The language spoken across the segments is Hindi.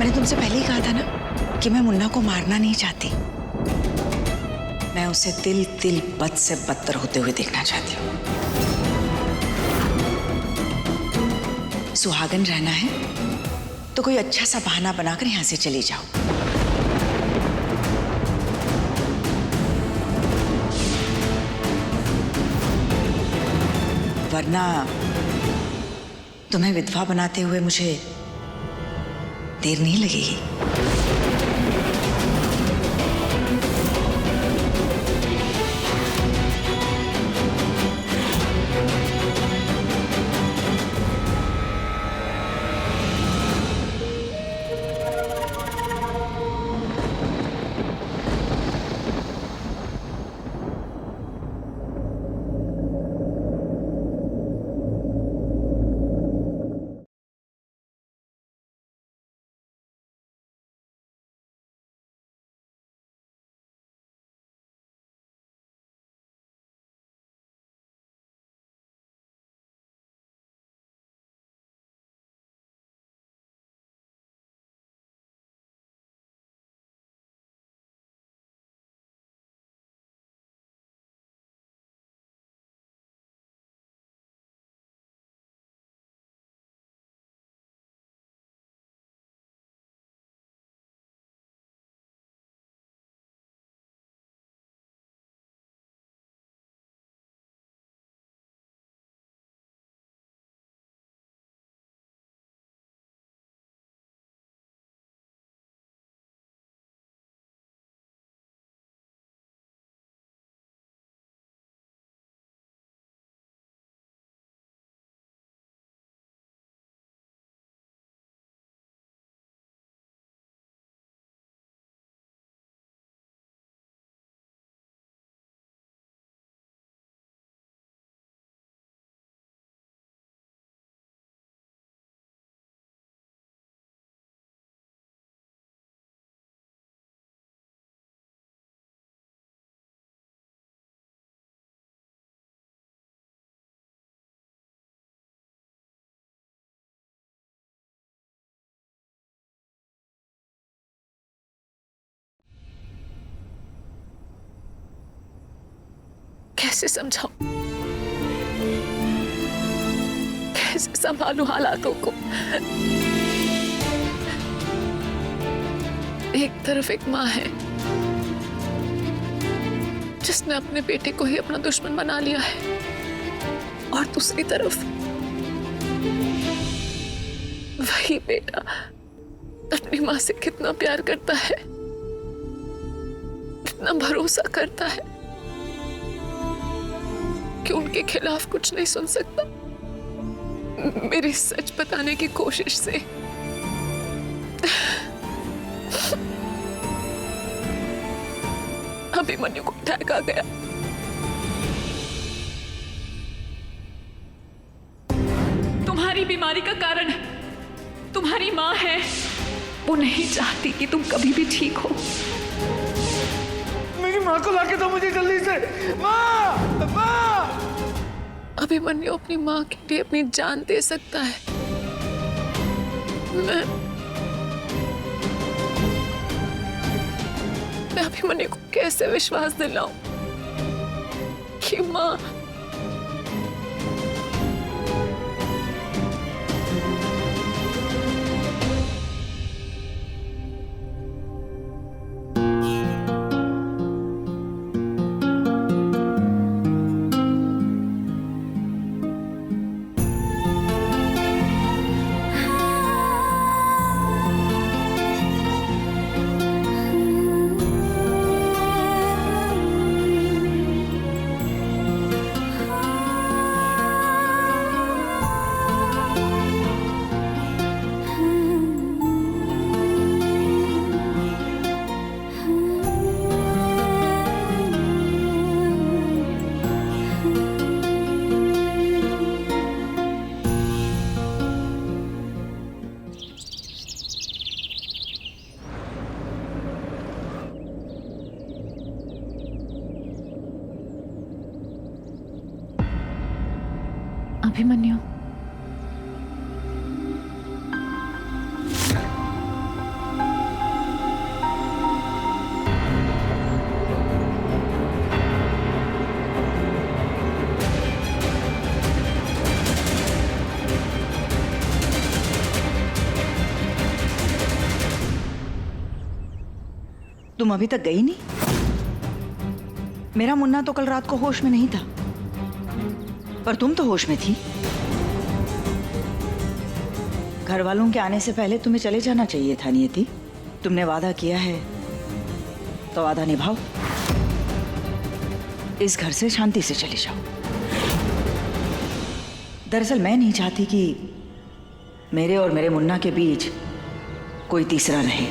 मैंने तुमसे पहले ही कहा था ना कि मैं मुन्ना को मारना नहीं चाहती। मैं उसे तिल तिल बद से बदतर होते हुए देखना चाहती हूँ। सुहागन रहना है तो कोई अच्छा सा बहाना बनाकर यहां से चली जाओ। वरना तुम्हें विधवा बनाते हुए मुझे देर नहीं लगेगी। कैसे समझाऊं, कैसे संभालूं हालातों को। एक तरफ एक माँ है जिसने अपने बेटे को ही अपना दुश्मन बना लिया है, और दूसरी तरफ वही बेटा अपनी माँ से कितना प्यार करता है, कितना भरोसा करता है कि उनके खिलाफ कुछ नहीं सुन सकता। मेरी सच बताने की कोशिश से अभिमन्यु को अटैक आ गया। तुम्हारी बीमारी का कारण तुम्हारी माँ है। वो नहीं चाहती कि तुम कभी भी ठीक हो। मेरी माँ को लाके दो मुझे जल्दी से। माँ, माँ। अभिमन्यु अपनी माँ के लिए अपनी जान दे सकता है। मैं अभिमन्यु को कैसे विश्वास दिलाऊं कि माँ अभिमन्यु, तुम अभी तक गई नहीं? मेरा मुन्ना तो कल रात को होश में नहीं था, पर तुम तो होश में थी। घर वालों के आने से पहले तुम्हें चले जाना चाहिए था नियति। तुमने वादा किया है तो वादा निभाओ। इस घर से शांति से चले जाओ। दरअसल मैं नहीं चाहती कि मेरे और मेरे मुन्ना के बीच कोई तीसरा रहे।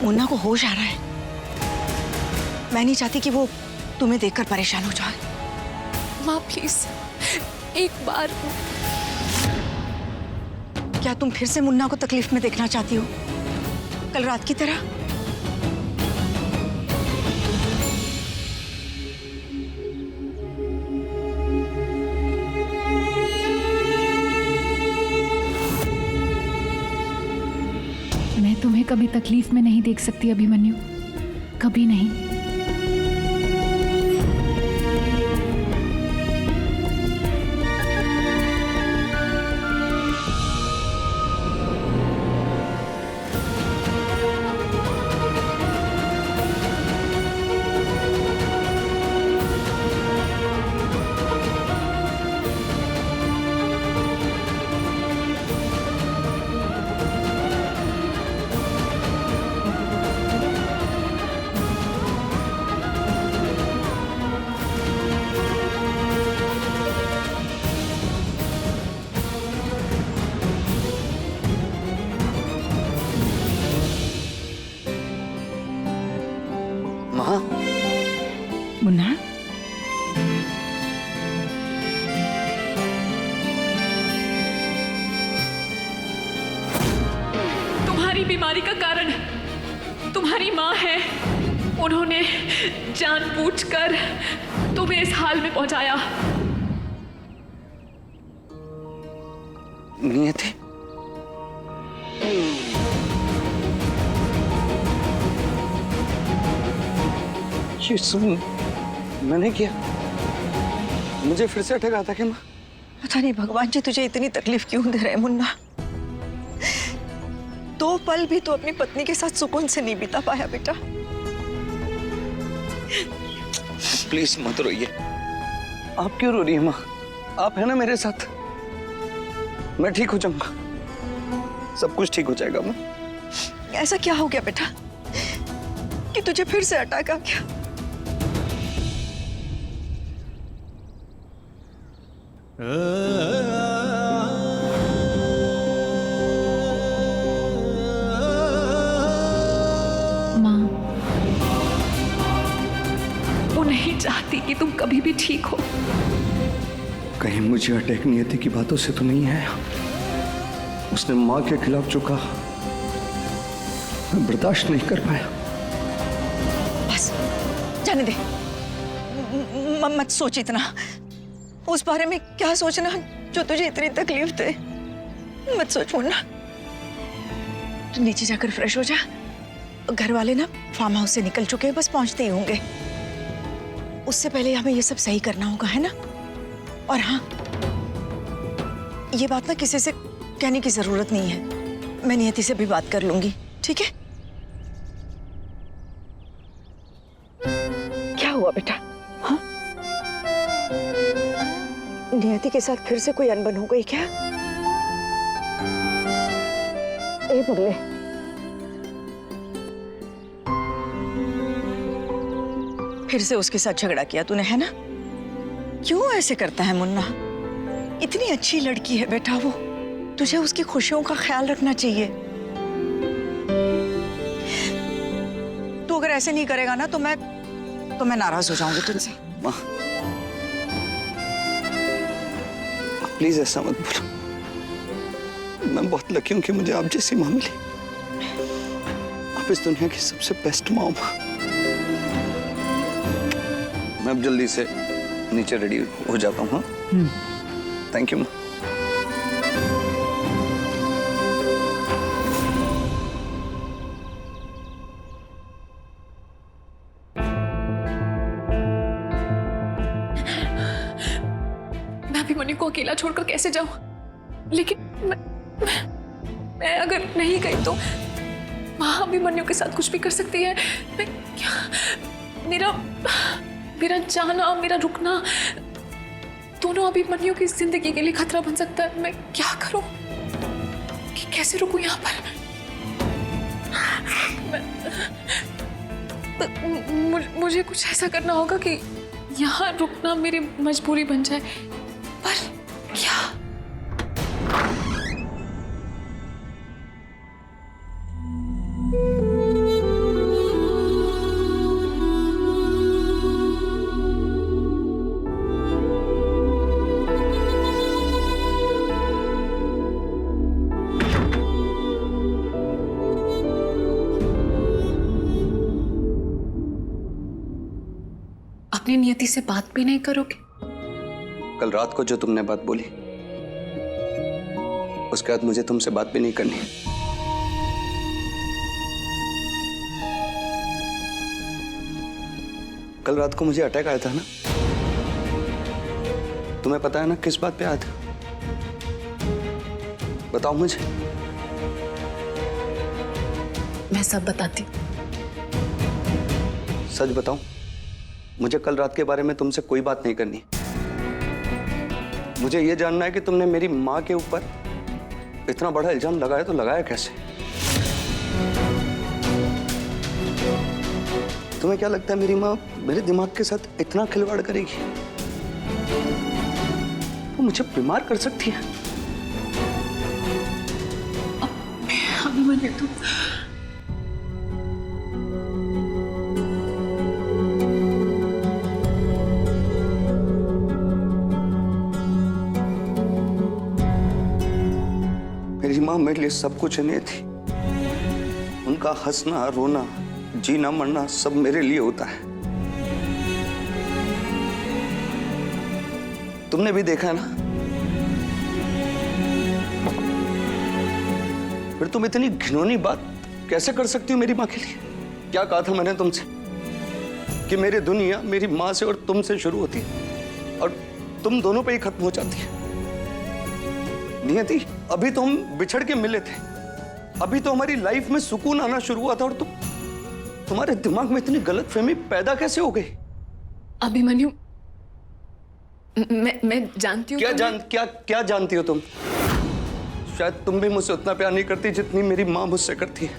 मुन्ना को होश आ रहा है। मैं नहीं चाहती कि वो तुम्हें देखकर परेशान हो जाए। माँ प्लीज एक बार। क्या तुम फिर से मुन्ना को तकलीफ में देखना चाहती हो, कल रात की तरह? मैं तुम्हें कभी तकलीफ में नहीं देख सकती अभिमन्यु, कभी नहीं। माँ, मुन्ना, तुम्हारी बीमारी का कारण तुम्हारी माँ है। उन्होंने जानबूझकर तुम्हें इस हाल में पहुंचाया। नियति, ये सुन, मैंने किया? मुझे फिर से अटैक आता क्या माँ? पता नहीं भगवान जी तुझे इतनी तकलीफ क्यों दे रहे मुन्ना। 2 पल भी तो अपनी पत्नी के साथ सुकून से नहीं बिता पाया बेटा। प्लीज मत रोइए। आप क्यों रो रही हैं माँ? आप है ना मेरे साथ। मैं ठीक हो जाऊंगा, सब कुछ ठीक हो जाएगा माँ। ऐसा क्या हो गया बेटा कि तुझे फिर से अटैक आ गया? माँ, वो नहीं चाहती कि तुम कभी भी ठीक हो। कहीं मुझे अटैक नियति की बातों से तो नहीं आया? उसने माँ के खिलाफ जो कहा मैं बर्दाश्त नहीं कर पाया। बस जाने दे, मत सोच इतना। उस बारे में क्या सोचना जो तुझे इतनी तकलीफ दे। मत सोच मुन्ना। तू नीचे जाकर फ्रेश हो जा। घर वाले ना फार्म हाउस से निकल चुके हैं, बस पहुंचते ही होंगे। उससे पहले हमें ये सब सही करना होगा, है ना? और हाँ, ये बात ना किसी से कहने की जरूरत नहीं है। मैं नियति से भी बात कर लूंगी, ठीक है? क्या हुआ बेटा? हाँ, नियति के साथ फिर से कोई अनबन हो गई क्या? ए पगले, फिर से उसके साथ झगड़ा किया तूने, है ना? क्यों ऐसे करता है मुन्ना? इतनी अच्छी लड़की है बेटा वो। तुझे उसकी खुशियों का ख्याल रखना चाहिए। तू अगर ऐसे नहीं करेगा ना तो मैं नाराज हो जाऊंगी तुझसे। माँ, प्लीज ऐसा मत बोलो। मैं बहुत लकी हूं कि मुझे आप जैसी माँ मिली। आप इस दुनिया की सबसे बेस्ट माँ हो माँ। मैं अब जल्दी से नीचे रेडी हो जाता हूँ। हाँ, थैंक यू माँ। अभिमन्यु को अकेला छोड़कर कैसे जाऊं? लेकिन मैं अगर नहीं गई तो माँ अभिमन्यु के साथ कुछ भी कर सकती है। मैं क्या, मेरा जाना, मेरा रुकना दोनों अभिमन्यु की जिंदगी के लिए खतरा बन सकता है। मैं क्या करूं? कि कैसे रुकूं यहाँ पर? मुझे कुछ ऐसा करना होगा कि यहाँ रुकना मेरी मजबूरी बन जाए। पर क्या? अपनी नियति से बात भी नहीं करोगे? कल रात को जो तुमने बात बोली, उसके बाद मुझे तुमसे बात भी नहीं करनी। कल रात को मुझे अटैक आया था ना, तुम्हें पता है ना किस बात पे आया था? बताओ मुझे। मैं सब बताती। सच बताऊं, मुझे कल रात के बारे में तुमसे कोई बात नहीं करनी। मुझे यह जानना है कि तुमने मेरी माँ के ऊपर इतना बड़ा इल्जाम लगाया तो लगाया कैसे? तुम्हें क्या लगता है मेरी माँ मेरे दिमाग के साथ इतना खिलवाड़ करेगी? वो मुझे बीमार कर सकती है। अभिमन्यु तुम मेरी माँ मेरे लिए सब कुछ नहीं थी। उनका हंसना, रोना, जीना मरना सब मेरे लिए होता है। तुमने भी देखा है ना? फिर तुम इतनी घिनौनी बात कैसे कर सकती हो मेरी माँ के लिए? क्या कहा था मैंने तुमसे कि मेरी दुनिया मेरी माँ से और तुमसे शुरू होती है और तुम दोनों पे ही खत्म हो जाती है। नियति, अभी तो हम बिछड़ के मिले थे, अभी तो हमारी लाइफ में सुकून आना शुरू हुआ था और तुम्हारे दिमाग में इतनी गलतफहमी पैदा कैसे हो गई? अभिमन्यु, मैं जानती हूँ। क्या जानती हो तुम? शायद तुम भी मुझसे उतना प्यार नहीं करती जितनी मेरी माँ मुझसे करती है।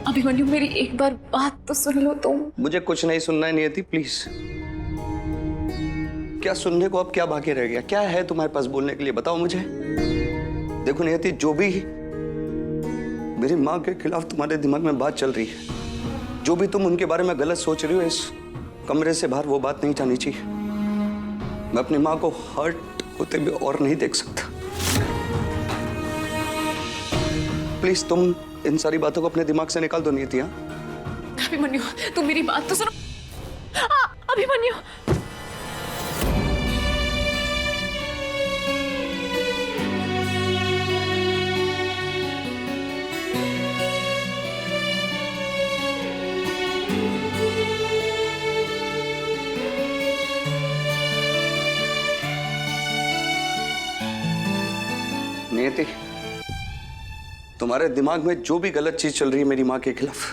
अभिमन्यु, मेरी एक बार बात तो सुन लो तुम। मुझे कुछ नहीं सुनना है नियति, प्लीज। क्या सुनने को अब क्या बाकी रह गया? क्या है तुम्हारे पास बोलने के लिए? बताओ मुझे। देखो नियति, जो भी मेरी माँ के खिलाफ तुम्हारे दिमाग में बात चल रही है, जो भी तुम उनके बारे में गलत सोच रही हो, इस कमरे से बाहर वो बात नहीं जानी चाहिए। मैं अपनी माँ को हर्ट होते हुए और नहीं देख सकता। प्लीज तुम इन सारी बातों को अपने दिमाग से निकाल दो नियति। अभिमन्यु, तुम मेरी बात तो सुनो। अभिमन्यु, नियति, तुम्हारे दिमाग में जो भी गलत चीज चल रही है मेरी माँ के खिलाफ,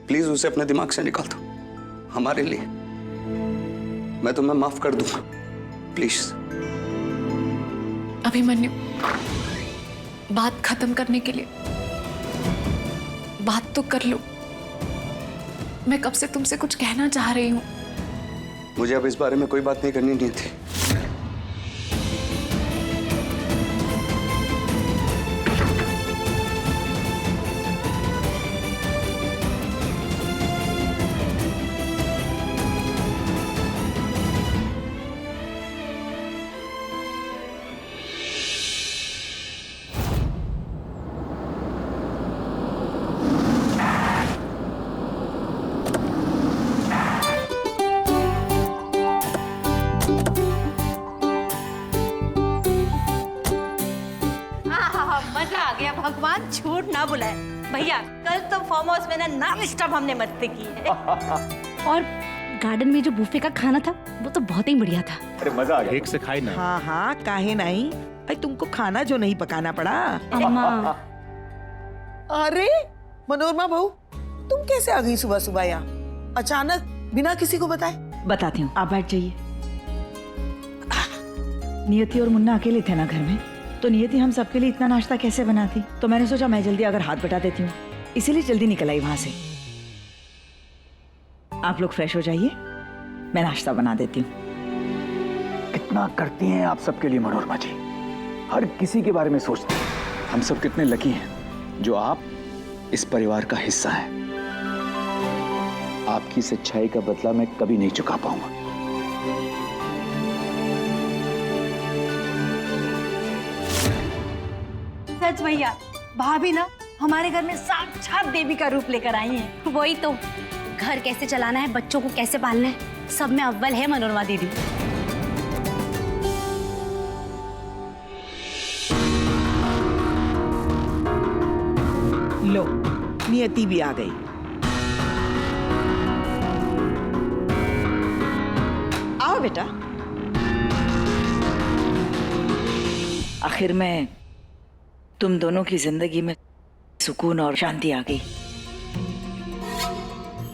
प्लीज उसे अपने दिमाग से निकाल दो हमारे लिए। मैं तुम्हें माफ कर दूंगा, प्लीज। अभिमन्यु, बात खत्म करने के लिए बात तो कर लो। मैं कब से तुमसे कुछ कहना चाह रही हूँ। मुझे अब इस बारे में कोई बात नहीं करनी नहीं थी। मजा आ गया। भगवान झूठ ना बुलाए। भैया, कल तो फार्म हाउस में ना नॉन स्टॉप हमने मस्ती की है। और गार्डन में जो बुफे का खाना था वो तो बहुत ही बढ़िया था। अरे मजा आ गया। ठीक से खाई ना। हाँ हाँ, काहे नहीं भाई, तुमको खाना जो नहीं पकाना पड़ा। अम्मा अरे मनोरमा बहू, तुम कैसे आ गई सुबह सुबह यहाँ अचानक बिना किसी को बताए? बताती हूँ, आप बैठ जाइए। नियति और मुन्ना अकेले थे ना घर में, तो नियति हम सबके लिए इतना नाश्ता कैसे बनाती, तो मैंने सोचा मैं जल्दी अगर हाथ बटा देती हूँ, इसीलिए जल्दी निकल आई वहां से। आप लोग फ्रेश हो जाइए, मैं नाश्ता बना देती हूँ। कितना करती हैं आप सबके लिए मनोरमा जी, हर किसी के बारे में सोचते हैं। हम सब कितने लकी हैं जो आप इस परिवार का हिस्सा हैं। आपकी सच्चाई का बदला मैं कभी नहीं चुका पाऊंगा। सच भैया, भाभी ना हमारे घर में साक्षात देवी का रूप लेकर आई है। वही तो, घर कैसे चलाना है, बच्चों को कैसे पालना है, सब में अव्वल है मनोरमा दीदी। लो, नियति भी आ गई। आओ बेटा। आखिर में तुम दोनों की जिंदगी में सुकून और शांति आ गई।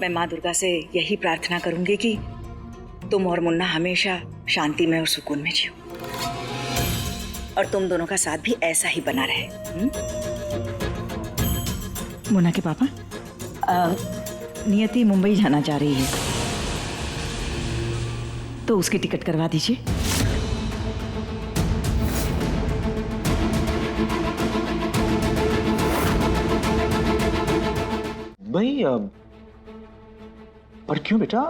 मैं माँ दुर्गा से यही प्रार्थना करूंगी कि तुम और मुन्ना हमेशा शांति में और सुकून में जियो, और तुम दोनों का साथ भी ऐसा ही बना रहे। मुन्ना के पापा, नियति मुंबई जाना चाह रही है, तो उसकी टिकट करवा दीजिए। भाई पर क्यों बेटा,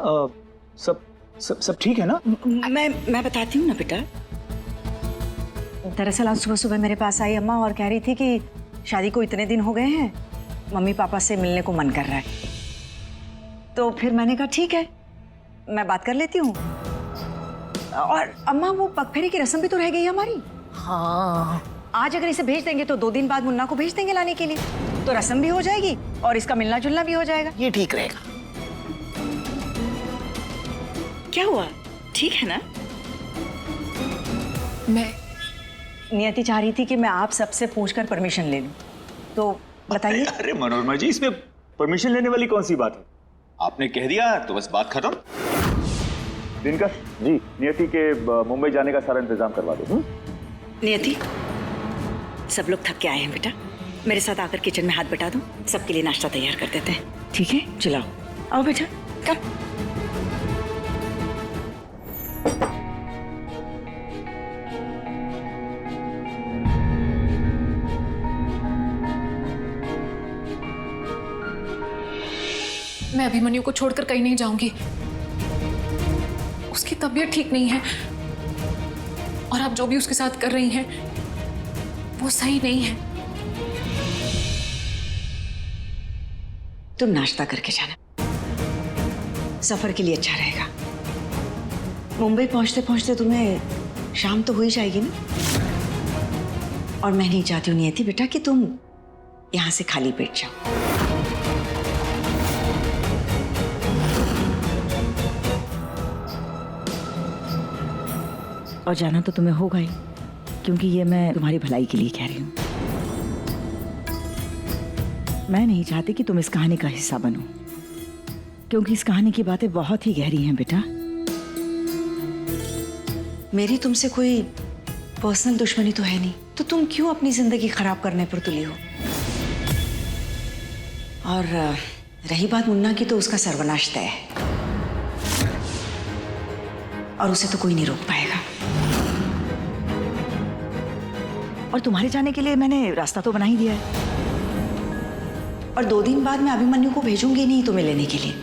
सब सब सब ठीक है ना? मैं बताती हूँ ना बेटा। दरअसल आज सुबह सुबह मेरे पास आई अम्मा और कह रही थी कि शादी को इतने दिन हो गए हैं, मम्मी पापा से मिलने को मन कर रहा है। तो फिर मैंने कहा ठीक है, मैं बात कर लेती हूँ। और अम्मा वो पगफेरे की रस्म भी तो रह गई है हमारी। हाँ, आज अगर इसे भेज देंगे तो 2 दिन बाद मुन्ना को भेज देंगे लाने के लिए, तो रस्म भी हो जाएगी और इसका मिलना जुलना भी हो जाएगा। ये ठीक रहेगा। क्या हुआ, ठीक है ना? मैं नियति चाह रही थी कि मैं आप सबसे पूछकर परमिशन ले लूं, तो बताइए। अरे मनोरमा जी, इसमें परमिशन लेने वाली कौन सी बात है? आपने कह दिया तो बस बात खत्म। दिनकर जी, नियति के मुंबई जाने का सारा इंतजाम करवा दो। नियति, सब लोग थक के आए हैं बेटा, मेरे साथ आकर किचन में हाथ बटा दो, सबके लिए नाश्ता तैयार कर देते हैं। ठीक है, चलाओ, आओ बेटा, कम। मैं अभिमन्यु को छोड़कर कहीं नहीं जाऊंगी। उसकी तबीयत ठीक नहीं है, और आप जो भी उसके साथ कर रही हैं वो सही नहीं है। तुम नाश्ता करके जाना, सफर के लिए अच्छा रहेगा। मुंबई पहुंचते पहुंचते तुम्हें शाम तो हो ही जाएगी ना, और मैं नहीं चाहती हूँ नियति बेटा कि तुम यहां से खाली पेट जाओ। और जाना तो तुम्हें होगा ही, क्योंकि ये मैं तुम्हारी भलाई के लिए कह रही हूँ। मैं नहीं चाहती कि तुम इस कहानी का हिस्सा बनो, क्योंकि इस कहानी की बातें बहुत ही गहरी हैं बेटा। मेरी तुमसे कोई पर्सनल दुश्मनी तो है नहीं, तो तुम क्यों अपनी जिंदगी खराब करने पर तुली हो? और रही बात मुन्ना की, तो उसका सर्वनाश तय है, और उसे तो कोई नहीं रोक पाएगा। और तुम्हारे जाने के लिए मैंने रास्ता तो बना ही दिया है, और 2 दिन बाद मैं अभिमन्यु को भेजूंगी नहीं तुम्हें लेने के लिए।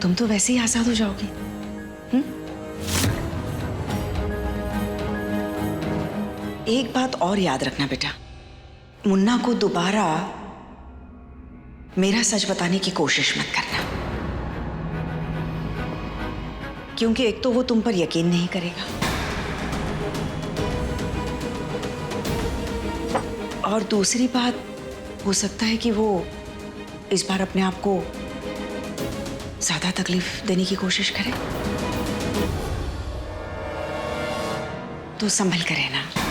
तुम तो वैसे ही आजाद हो जाओगी। एक बात और याद रखना बेटा, मुन्ना को दोबारा मेरा सच बताने की कोशिश मत करना, क्योंकि एक तो वो तुम पर यकीन नहीं करेगा, और दूसरी बात, हो सकता है कि वो इस बार अपने आप को ज्यादा तकलीफ देने की कोशिश करे तो संभल कर रहना।